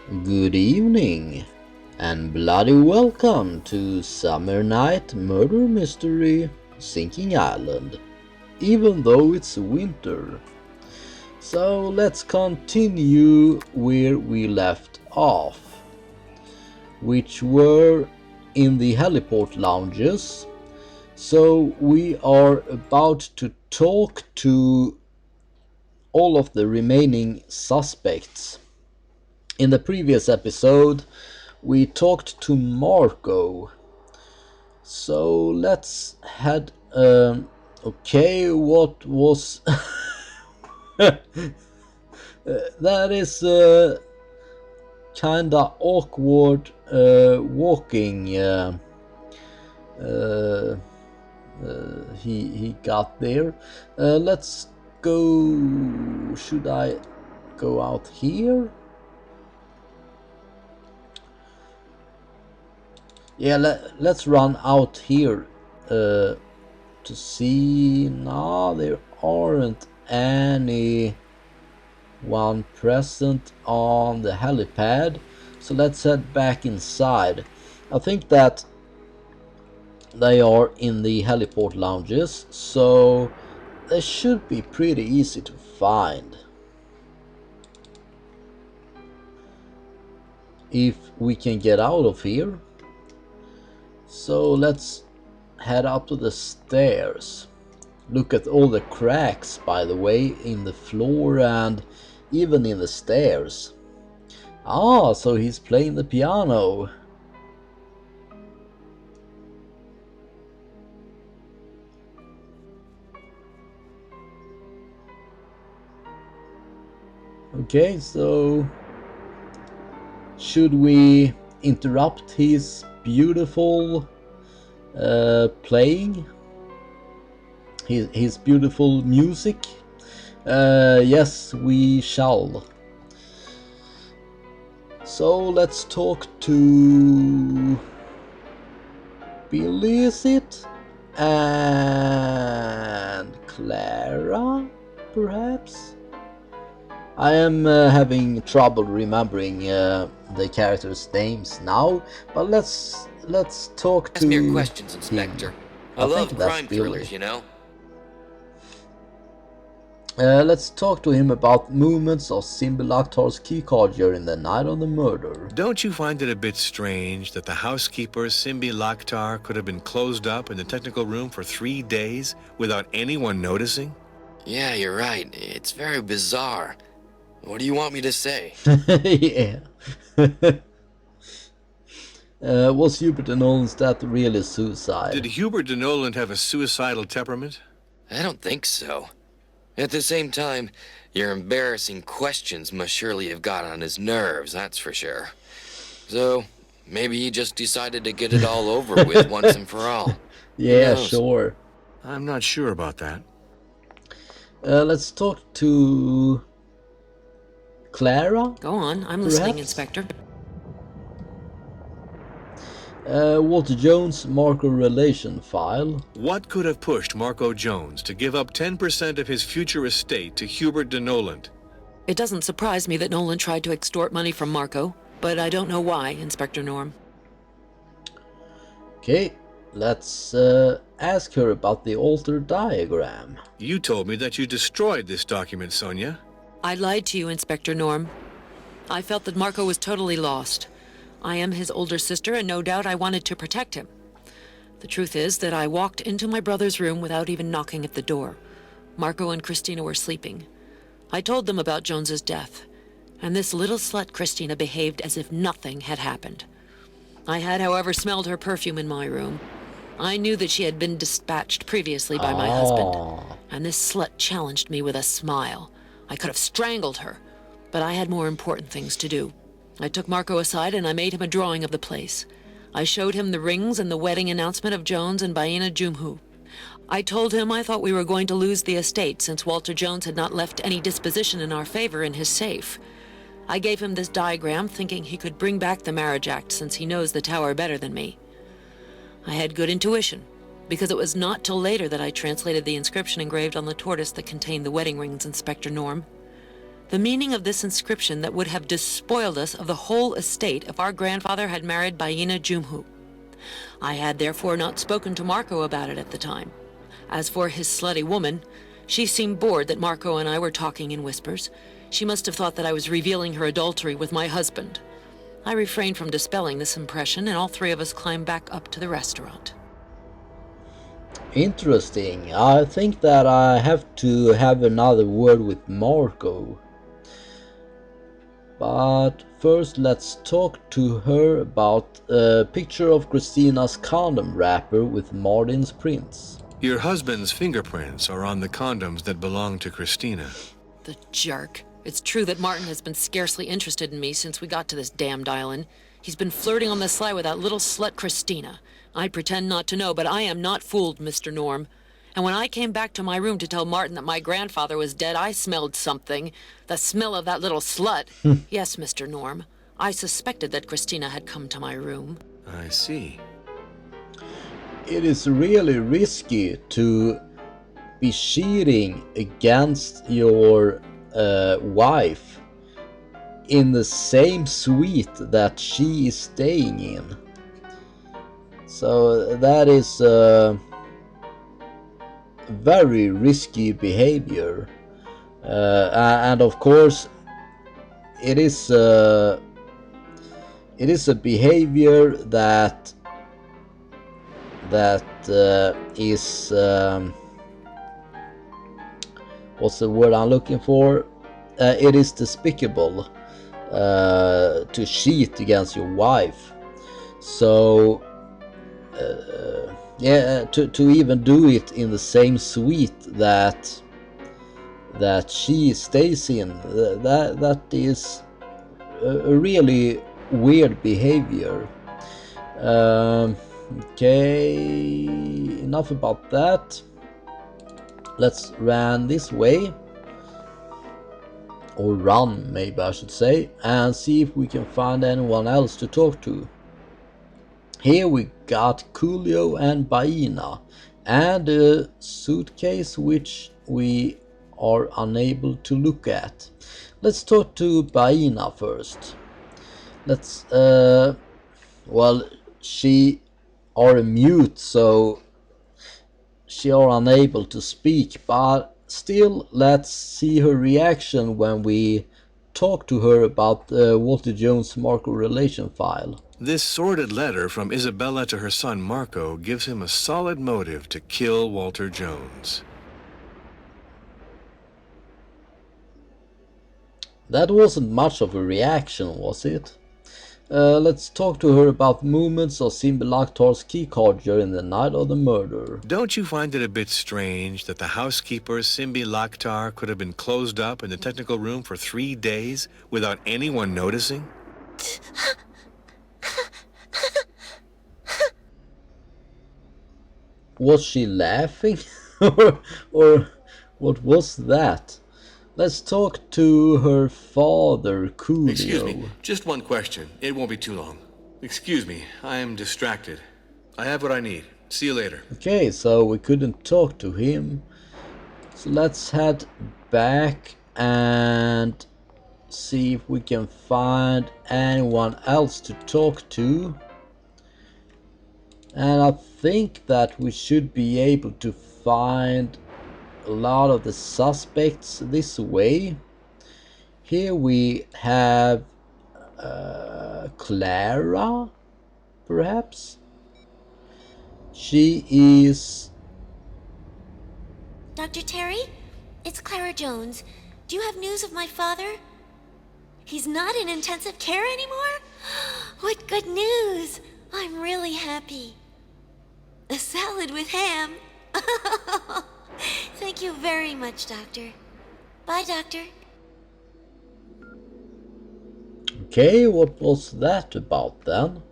Good evening, and bloody welcome to Summer Night Murder Mystery Sinking Island, even though it's winter. So let's continue where we left off, which were in the heliport lounges. So we are about to talk to all of the remaining suspects. In the previous episode, we talked to Marco. So let's head. Okay, what was. That is kinda awkward walking. He got there. Let's go. Should I go out here? Yeah, let's run out here to see. No, there aren't anyone present on the helipad, so let's head back inside. I think that they are in the heliport lounges, so they should be pretty easy to find if we can get out of here. So let's head up to the stairs. Look at all the cracks, by the way, in the floor and even in the stairs. Ah, so he's playing the piano. Okay, so should we interrupt his beautiful playing, his beautiful music? Yes, we shall. So let's talk to Billy, is it? And Clara, perhaps? I am having trouble remembering the characters' names now, but let's talk to Ask me your questions, Inspector. him. I love think that's crime Billy. thrillers, you know? Let's talk to him about movements of Simbi Lakhtar's keycard during the night of the murder. Don't you find it a bit strange that the housekeeper, Simbi Lakhtar, could have been closed up in the technical room for 3 days without anyone noticing? Yeah, you're right. It's very bizarre. What do you want me to say? Yeah. Was Hubert de Nolan's death really suicide? Did Hubert de Noland have a suicidal temperament? I don't think so. At the same time, your embarrassing questions must surely have got on his nerves, that's for sure. So, maybe he just decided to get it all over with once and for all. Yeah, knows? sure. I'm not sure about that. Let's talk to Clara. Go on, I'm listening, Perhaps? Inspector. Walter Jones Marco relation file. What could have pushed Marco Jones to give up 10% of his future estate to Hubert de Noland? It doesn't surprise me that Nolan tried to extort money from Marco, but I don't know why, Inspector Norm. Okay, let's ask her about the altar diagram. You told me that you destroyed this document, Sonia. I lied to you, Inspector Norm. I felt that Marco was totally lost. I am his older sister, and no doubt I wanted to protect him. The truth is that I walked into my brother's room without even knocking at the door. Marco and Christina were sleeping. I told them about Jones's death, and this little slut Christina behaved as if nothing had happened. I had, however, smelled her perfume in my room. I knew that she had been dispatched previously by my husband, and this slut challenged me with a smile. I could have strangled her, but I had more important things to do. I took Marco aside and I made him a drawing of the place. I showed him the rings and the wedding announcement of Jones and Baina Jumhu. I told him I thought we were going to lose the estate since Walter Jones had not left any disposition in our favor in his safe. I gave him this diagram thinking he could bring back the marriage act since he knows the tower better than me. I had good intuition, because it was not till later that I translated the inscription engraved on the tortoise that contained the wedding rings, Inspector Norm. The meaning of this inscription that would have despoiled us of the whole estate if our grandfather had married Baina Jumhu. I had therefore not spoken to Marco about it at the time. As for his slutty woman, she seemed bored that Marco and I were talking in whispers. She must have thought that I was revealing her adultery with my husband. I refrained from dispelling this impression, and all three of us climbed back up to the restaurant. Interesting. I think that I have to have another word with Marco. But first let's talk to her about a picture of Christina's condom wrapper with Martin's prints. Your husband's fingerprints are on the condoms that belong to Christina. The jerk. It's true that Martin has been scarcely interested in me since we got to this damned island. He's been flirting on the sly with that little slut Christina. I pretend not to know, but I am not fooled, Mr. Norm. And when I came back to my room to tell Martin that my grandfather was dead, I smelled something. The smell of that little slut. Yes, Mr. Norm. I suspected that Christina had come to my room. I see. It is really risky to be cheating against your wife in the same suite that she is staying in. So that is very risky behavior, and of course it is a behavior that is what's the word I'm looking for? It is despicable to cheat against your wife. So yeah, to even do it in the same suite that she stays in, that is a really weird behavior. Okay, enough about that. Let's run this way, or run maybe I should say, and see if we can find anyone else to talk to. Here we got Coolio and Baina, and a suitcase which we are unable to look at. Let's talk to Baina first. Let's well, she are mute, so she are unable to speak, but still let's see her reaction when we talk to her about Walter Jones Marco relation file. This sordid letter from Isabella to her son Marco gives him a solid motive to kill Walter Jones. That wasn't much of a reaction, was it? Let's talk to her about movements of Simbi Lakhtar's keycard during the night of the murder. Don't you find it a bit strange that the housekeeper, Simbi Lakhtar, could have been closed up in the technical room for 3 days without anyone noticing? Was she laughing? or what was that? Let's talk to her father, Coolio. Excuse me, just one question. It won't be too long. Excuse me, I am distracted. I have what I need. See you later. Okay, so we couldn't talk to him. So let's head back and see if we can find anyone else to talk to. And I think that we should be able to find a lot of the suspects this way. Here we have Clara, perhaps. She is... Dr. Terry, it's Clara Jones. Do you have news of my father? He's not in intensive care anymore? What good news! I'm really happy. A salad with ham. Thank you very much, Doctor. Bye, Doctor. Okay, what was that about then?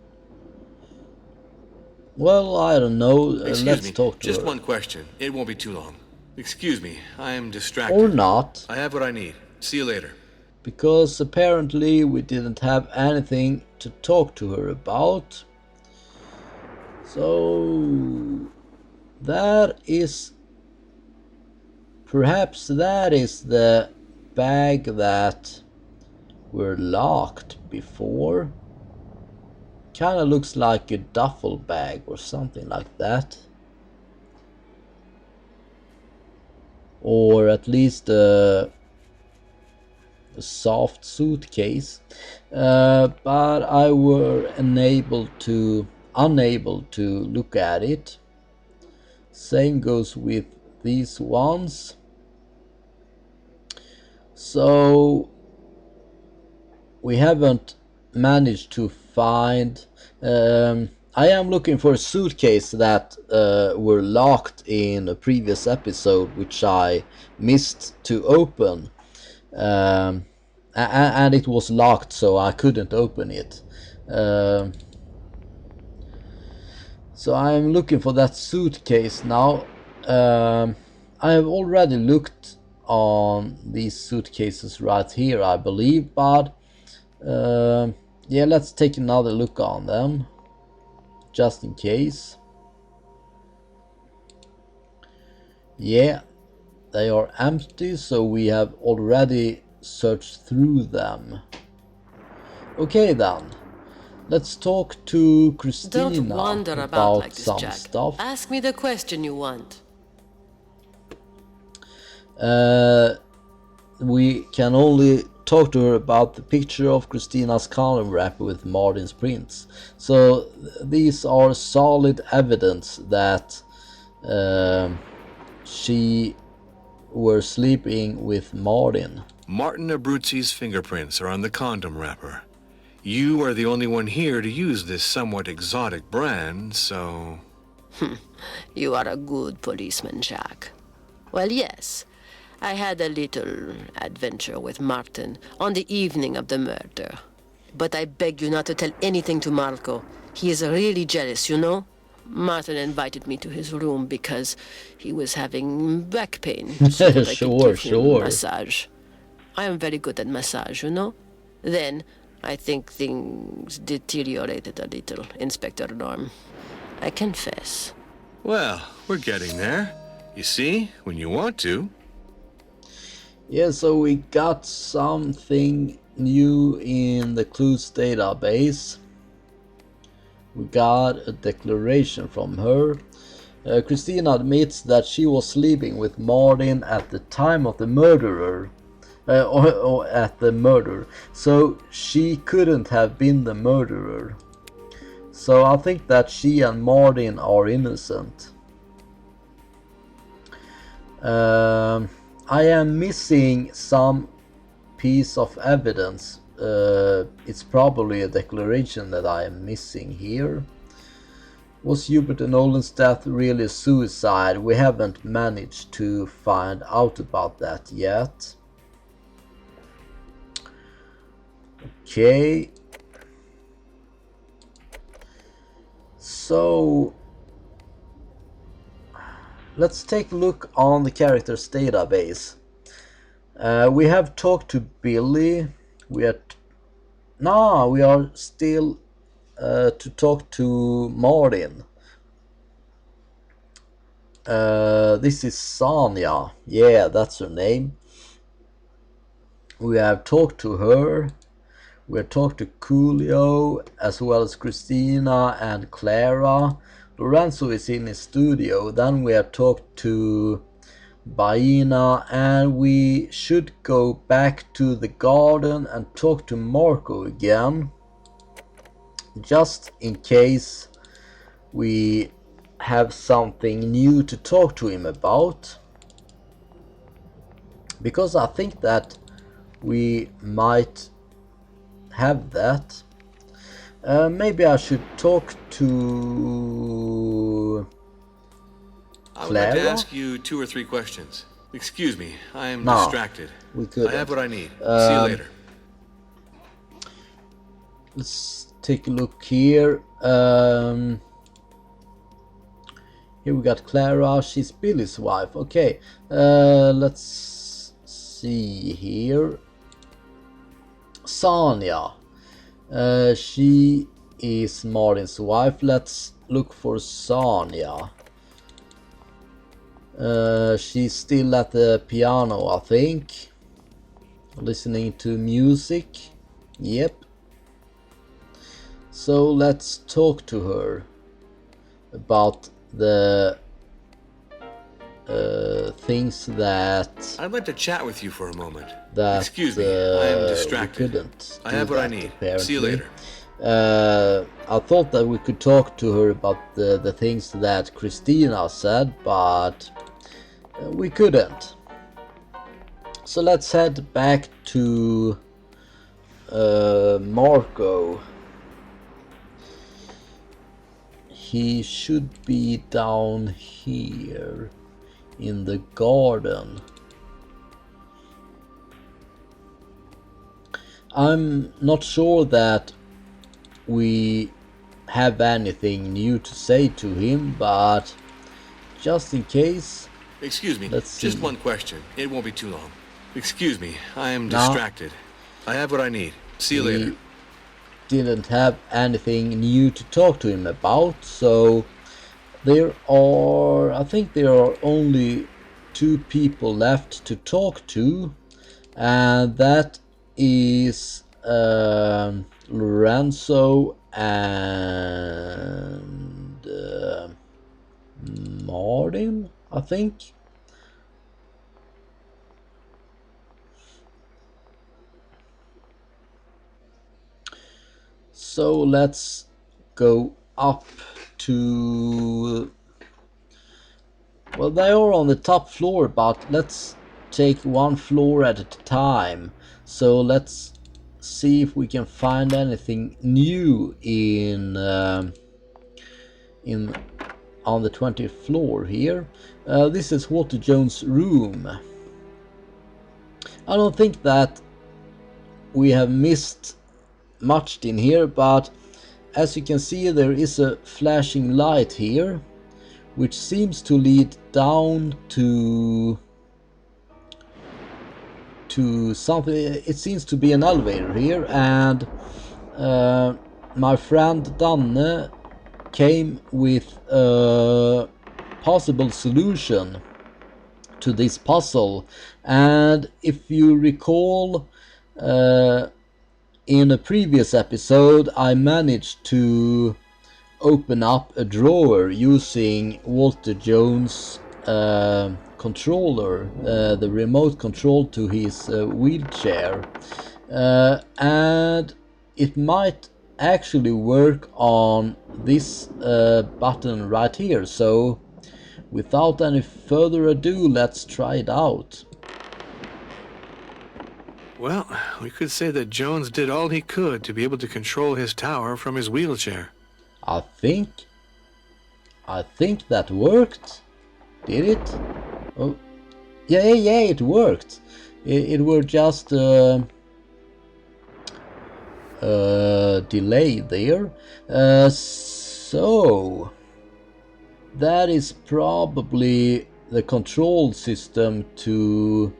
Well, I don't know. Let's talk to just her. one question. It won't be too long. Excuse me, I am distracted. Or not. I have what I need. See you later. Because apparently we didn't have anything to talk to her about. So that is... perhaps that is the bag that were locked before. Kinda looks like a duffel bag or something like that. Or at least a soft suitcase. But I were unable to look at it. Same goes with these ones. So we haven't managed to find. I am looking for a suitcase that were locked in a previous episode, which I missed to open, and it was locked, so I couldn't open it. So I'm looking for that suitcase now. I have already looked on these suitcases right here, I believe, but yeah, let's take another look on them, just in case. Yeah, they are empty, so we have already searched through them. Okay then, let's talk to Christina Don't wander about about like this, some Jack. stuff. Ask me the question you want. We can only talk to her about the picture of Christina's column wrapper with Martin's prints. So these are solid evidence that she were sleeping with Martin. Martin Abruzzi's fingerprints are on the condom wrapper. You are the only one here to use this somewhat exotic brand, so... You are a good policeman, Jack. Well, yes. I had a little adventure with Martin on the evening of the murder. But I beg you not to tell anything to Marco. He is really jealous, you know? Martin invited me to his room because he was having back pain. So that I could give him a massage. I am very good at massage, you know? Then, I think things deteriorated a little, Inspector Norm. I confess. Well, we're getting there. You see, when you want to. Yeah, so we got something new in the clues database. We got a declaration from her. Christina admits that she was sleeping with Martin at the time of the murderer. Or at the murder. So she couldn't have been the murderer. So I think that she and Martin are innocent. I am missing some piece of evidence. It's probably a declaration that I am missing here. Was Hubert and Nolan's death really a suicide? We haven't managed to find out about that yet. Okay. So let's take a look on the characters database. We have talked to Billy. We are still to talk to Martin. This is Sonia. Yeah, that's her name. We have talked to her. We have talked to Coolio, as well as Christina and Clara. Lorenzo is in his studio. Then we have talked to Baina, and we should go back to the garden and talk to Marco again, just in case we have something new to talk to him about, because I think that we might have that. Maybe I should talk to I would Clara? like to ask you 2 or 3 questions. Excuse me, I am distracted. We could. I have what I need. See you later. Let's take a look here. Here we got Clara. She's Billy's wife. Okay. Let's see here. Sonia. She is Martin's wife. Let's look for Sonia. She's still at the piano, I think. listening to music. Yep. So let's talk to her about the things that I'd like to chat with you for a moment. that Excuse me, I am distracted. we couldn't I do have what I that, need. apparently. See you later. I thought that we could talk to her about the things that Christina said, but we couldn't. So let's head back to Marco. He should be down here in the garden. I'm not sure that we have anything new to say to him, but just in case, Excuse me, let's see. just one question. It won't be too long. Excuse me, I am No. distracted. I have what I need. See you later. We didn't have anything new to talk to him about, so I think there are only 2 people left to talk to, and that is Lorenzo and Martin, I think. So let's go up to... Well, they are on the top floor, but let's take one floor at a time. So let's see if we can find anything new on the 20th floor here. This is Walter Jones' room. I don't think that we have missed much in here, but as you can see, there is a flashing light here, which seems to lead down to something. It seems to be an elevator here, and my friend Danne came with a possible solution to this puzzle. And if you recall, in a previous episode I managed to open up a drawer using Walter Jones' controller, the remote control to his wheelchair, and it might actually work on this button right here. So without any further ado, let's try it out. Well, we could say that Jones did all he could to be able to control his tower from his wheelchair. I think that worked. Did it? Oh, yeah, it worked. It were just delay there. So that is probably the control system to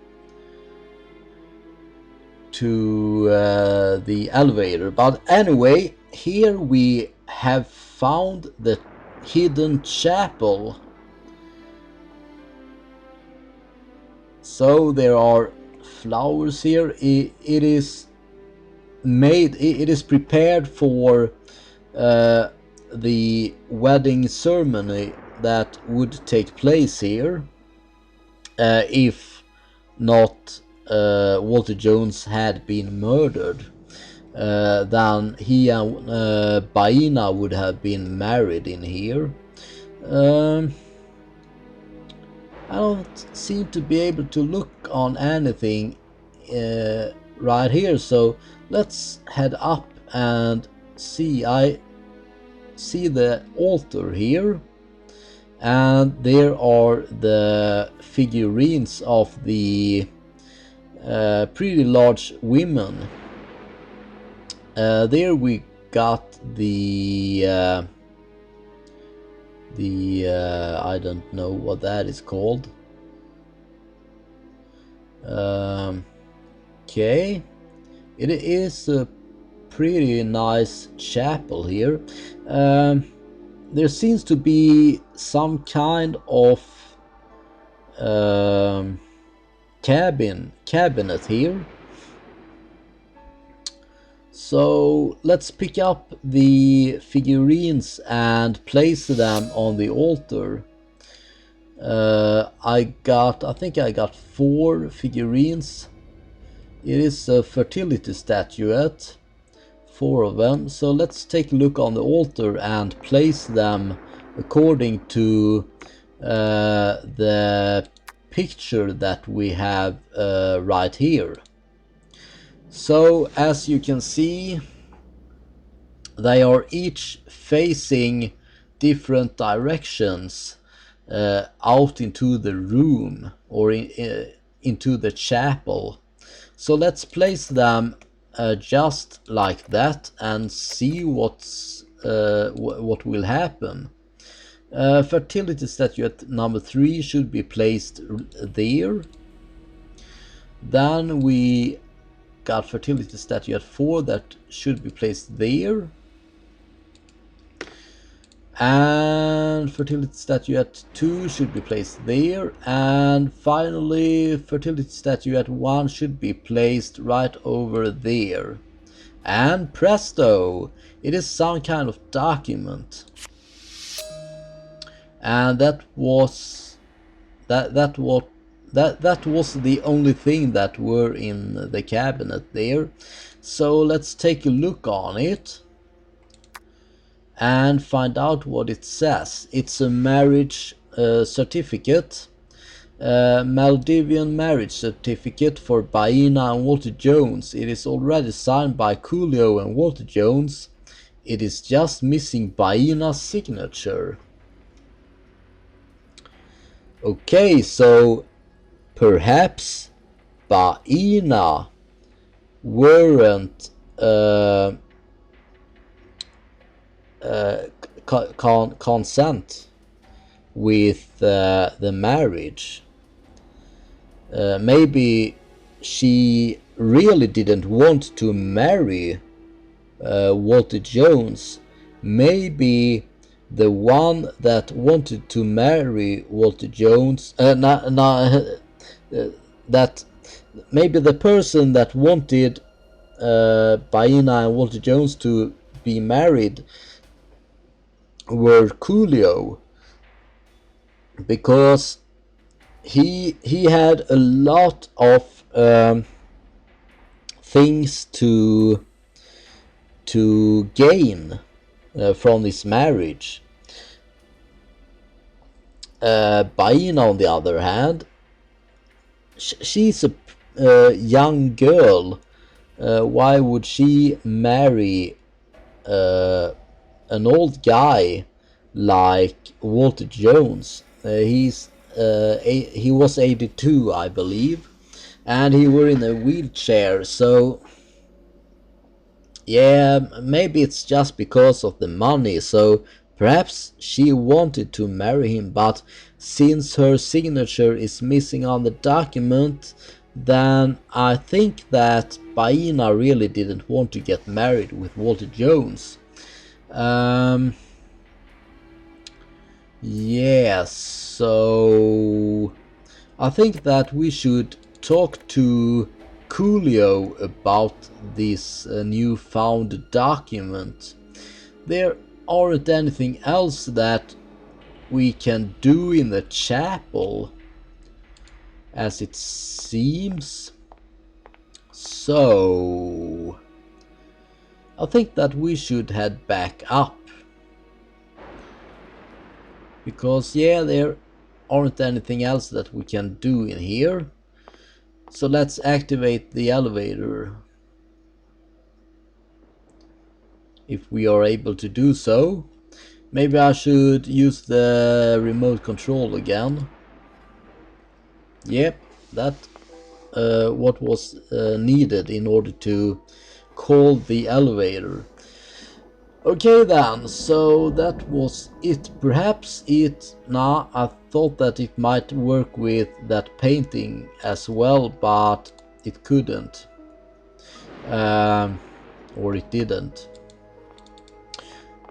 the elevator. But anyway, here we have found the hidden chapel. So there are flowers here. It is prepared for the wedding ceremony that would take place here, if not Walter Jones had been murdered. Then he and Baina would have been married in here. I don't seem to be able to look on anything right here, so let's head up and see. I see the altar here, and there are the figurines of the pretty large women. There we got the I don't know what that is called. Okay, it is a pretty nice chapel here. There seems to be some kind of cabinet here, So let's pick up the figurines and place them on the altar. I think I got 4 figurines. It is a fertility statuette, 4 of them. So let's take a look on the altar and place them according to the picture that we have right here. So as you can see, they are each facing different directions out into the room or into the chapel. So let's place them just like that and see what will happen. Fertility statuette number 3 should be placed there. Then we got fertility statuette 4 that should be placed there. And fertility statuette 2 should be placed there. And finally fertility statuette 1 should be placed right over there. And presto! It is some kind of document. And that was the only thing that were in the cabinet there. So let's take a look on it and find out what it says. It's a marriage certificate, Maldivian marriage certificate for Baina and Walter Jones. It is already signed by Coolio and Walter Jones. It is just missing Baina's signature. Okay, so perhaps Baina weren't consent with the marriage. Maybe she really didn't want to marry Walter Jones. Maybe the one that wanted to marry Walter Jones, that maybe the person that wanted Baina and Walter Jones to be married were Coolio, because he had a lot of things to gain from this marriage. Baina, on the other hand, she's a young girl. Why would she marry an old guy like Walter Jones? He was 82, I believe, and he were in a wheelchair. So yeah, maybe it's just because of the money. So perhaps she wanted to marry him, but since her signature is missing on the document, then I think that Baina really didn't want to get married with Walter Jones. Yes, so I think that we should talk to Coolio about this newfound document. There aren't anything else that we can do in the chapel, as it seems. So I think that we should head back up, because yeah, there aren't anything else that we can do in here. So let's activate the elevator, if we are able to do so. Maybe I should use the remote control again. Yep, that what was needed in order to call the elevator. Okay then, so that was it. Perhaps I thought that it might work with that painting as well, but it couldn't. Or it didn't.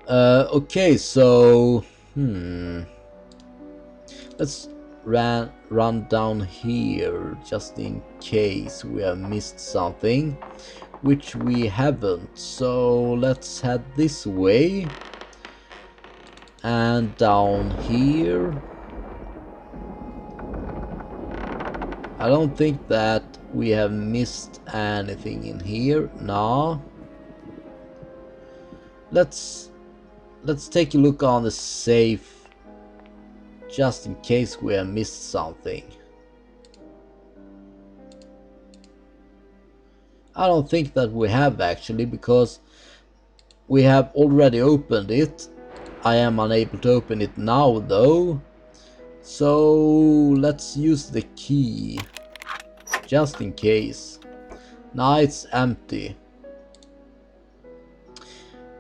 Okay, so let's run down here just in case we have missed something. which we haven't. So let's head this way. And down here. I don't think that we have missed anything in here. No. Let's take a look on the safe, just in case we have missed something. I don't think that we have actually, because we have already opened it. I am unable to open it now though. So let's use the key, just in case. Now it's empty.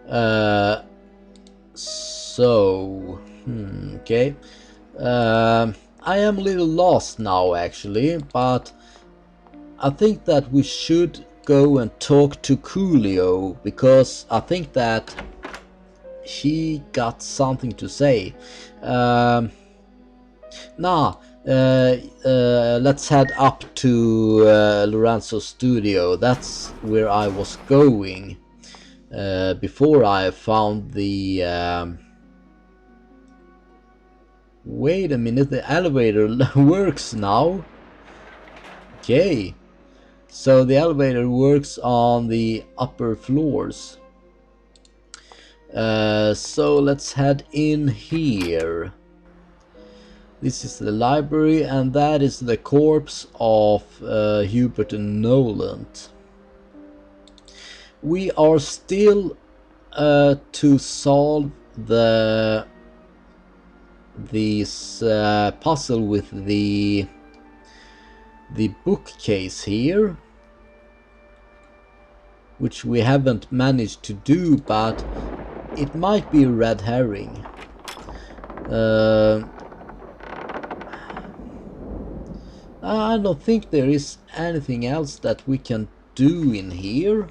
Okay. I am a little lost now actually, but I think that we should go and talk to Coolio, because I think that he got something to say. Let's head up to Lorenzo's studio. That's where I was going before I found the... Wait a minute, the elevator works now. Okay, so the elevator works on the upper floors. So let's head in here. This is the library, and that is the corpse of Hubert and Noland. We are still to solve this puzzle with the bookcase here, which we haven't managed to do, but it might be a red herring. I don't think there is anything else that we can do in here,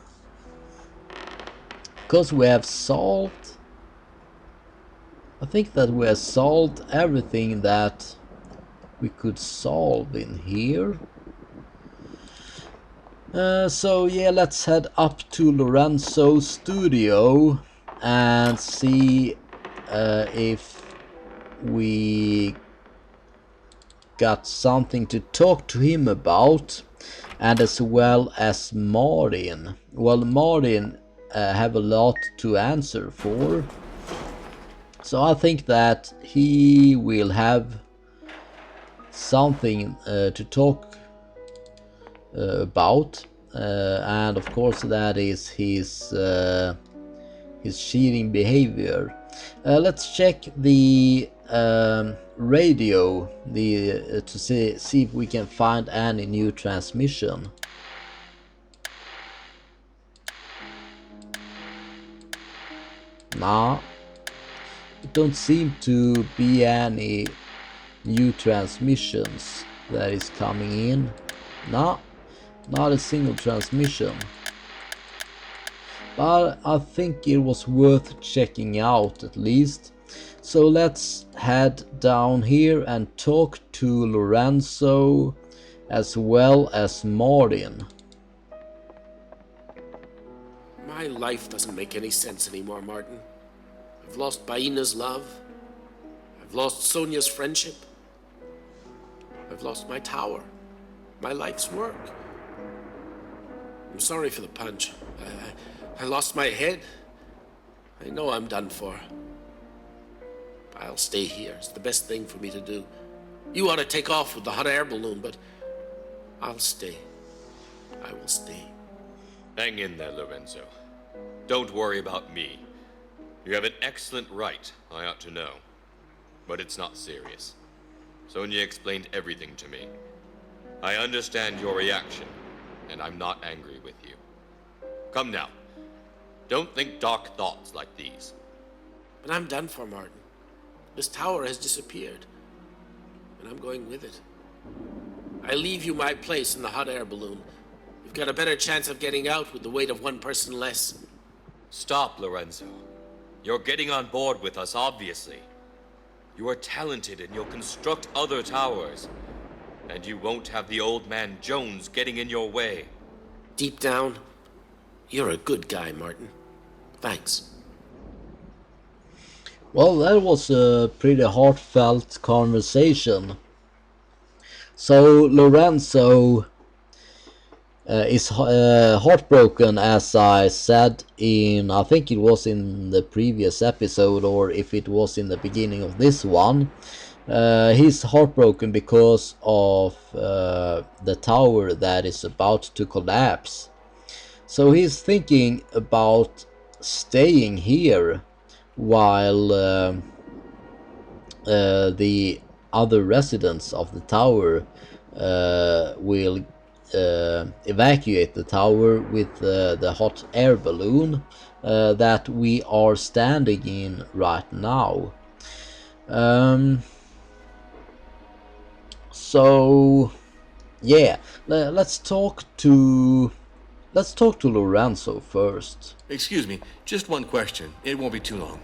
because we have solved... I think that we have solved everything that we could solve in here. So yeah, let's head up to Lorenzo's studio and see if we got something to talk to him about, and as well as Martin. Well, Martin have a lot to answer for, so I think that he will have something to talk about, and of course that is his cheating behavior. Let's check the radio to see if we can find any new transmission. Nah, it don't seem to be any new transmissions that is coming in. Nah, not a single transmission. But I think it was worth checking out at least. So let's head down here and talk to Lorenzo as well as Martin. My life doesn't make any sense anymore, Martin. I've lost Baina's love. I've lost Sonia's friendship. I've lost my tower, my life's work. I'm sorry for the punch. I lost my head. I know I'm done for. I'll stay here. It's the best thing for me to do. You ought to take off with the hot air balloon, but I'll stay. I will stay. Hang in there, Lorenzo. Don't worry about me. You have an excellent right, I ought to know. But it's not serious. Sonia explained everything to me. I understand your reaction, and I'm not angry with you. Come now. Don't think dark thoughts like these. But I'm done for, Martin. This tower has disappeared, and I'm going with it. I leave you my place in the hot air balloon. You've got a better chance of getting out with the weight of one person less. Stop, Lorenzo. You're getting on board with us, obviously. You are talented and you'll construct other towers. And you won't have the old man Jones getting in your way. Deep down, You're a good guy, Martin. Thanks. Well, that was a pretty heartfelt conversation. So Lorenzo is heartbroken, as I said in, I think it was in the previous episode, or if it was in the beginning of this one. He's heartbroken because of the tower that is about to collapse. So he's thinking about staying here while the other residents of the tower will evacuate the tower with the hot air balloon that we are standing in right now. So yeah, let's talk to Lorenzo first. Excuse me, just one question. It won't be too long.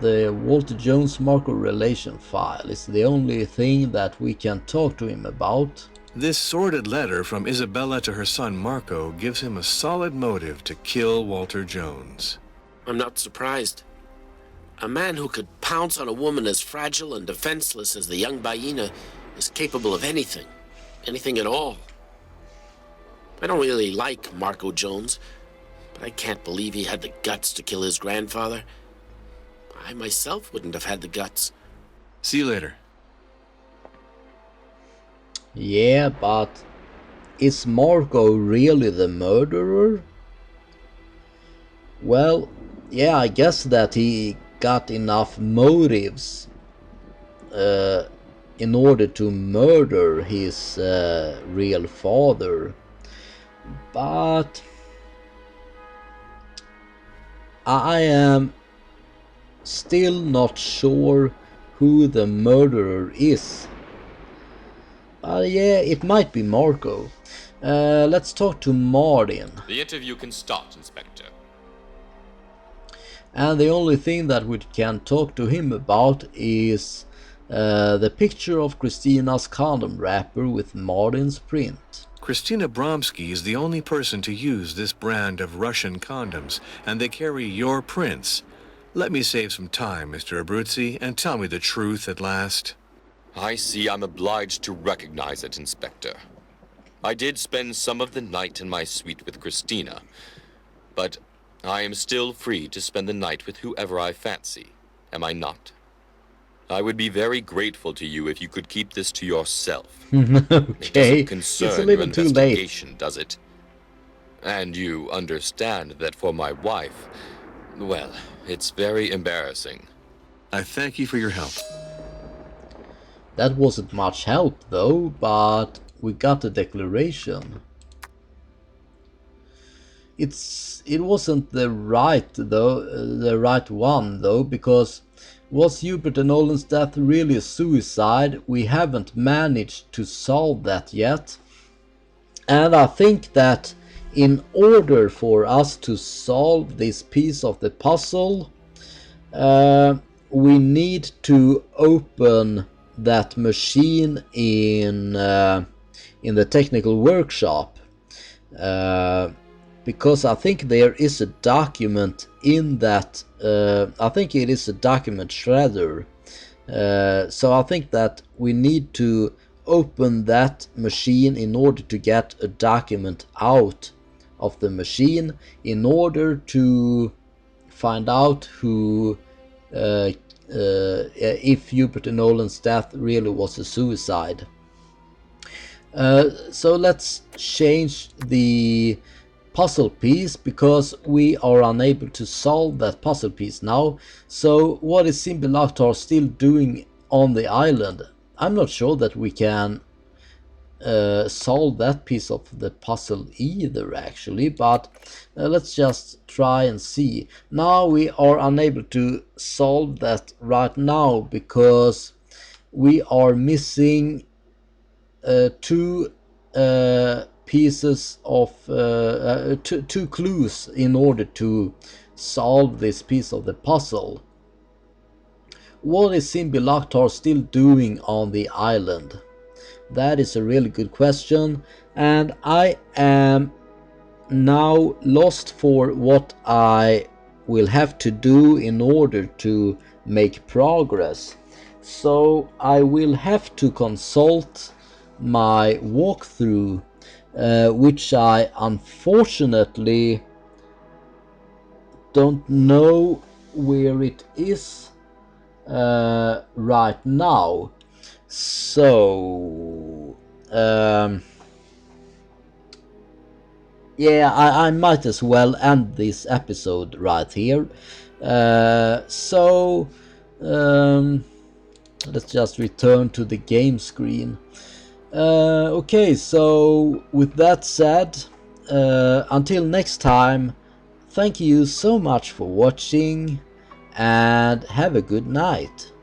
The Walter Jones Marco relation file is the only thing that we can talk to him about. This sordid letter from Isabella to her son Marco gives him a solid motive to kill Walter Jones. I'm not surprised. A man who could pounce on a woman as fragile and defenseless as the young Baina is capable of anything. Anything at all. I don't really like Marco Jones, but I can't believe he had the guts to kill his grandfather. I myself wouldn't have had the guts. See you later. Yeah, but is Marco really the murderer? Well, yeah, I guess that he got enough motives in order to murder his real father. But I am still not sure who the murderer is. Yeah, it might be Marco. Let's talk to Martin. The interview can start, Inspector. And the only thing that we can talk to him about is the picture of Christina's condom wrapper with Martin's print. Christina Bromsky is the only person to use this brand of Russian condoms, and they carry your prints. Let me save some time, Mr. Abruzzi, and tell me the truth at last. I see I'm obliged to recognize it, Inspector. I did spend some of the night in my suite with Christina, but I am still free to spend the night with whoever I fancy, am I not? I would be very grateful to you if you could keep this to yourself. It Okay, doesn't it's a concern your little too late. investigation, does it? And you understand that for my wife, well, it's very embarrassing. I thank you for your help. That wasn't much help though, but we got the declaration. It wasn't the right one though, because was Hubert and Nolan's death really a suicide? We haven't managed to solve that yet. And I think that in order for us to solve this piece of the puzzle, we need to open that machine in the technical workshop, because I think there is a document in that. I think it is a document shredder. So I think that we need to open that machine in order to get a document out of the machine, in order to find out who if Hubert and Nolan's death really was a suicide. So let's change the puzzle piece, because we are unable to solve that puzzle piece now. So what is Simbi Laktar still doing on the island? I'm not sure that we can solve that piece of the puzzle either, actually, but let's just try and see. Now we are unable to solve that right now because we are missing two pieces of two clues in order to solve this piece of the puzzle. What is Simbi Laktar still doing on the island? That is a really good question, and I am now lost for what I will have to do in order to make progress. So I will have to consult my walkthrough, which I unfortunately don't know where it is right now. So yeah, I might as well end this episode right here. So let's just return to the game screen. Okay, so with that said, until next time, thank you so much for watching and have a good night.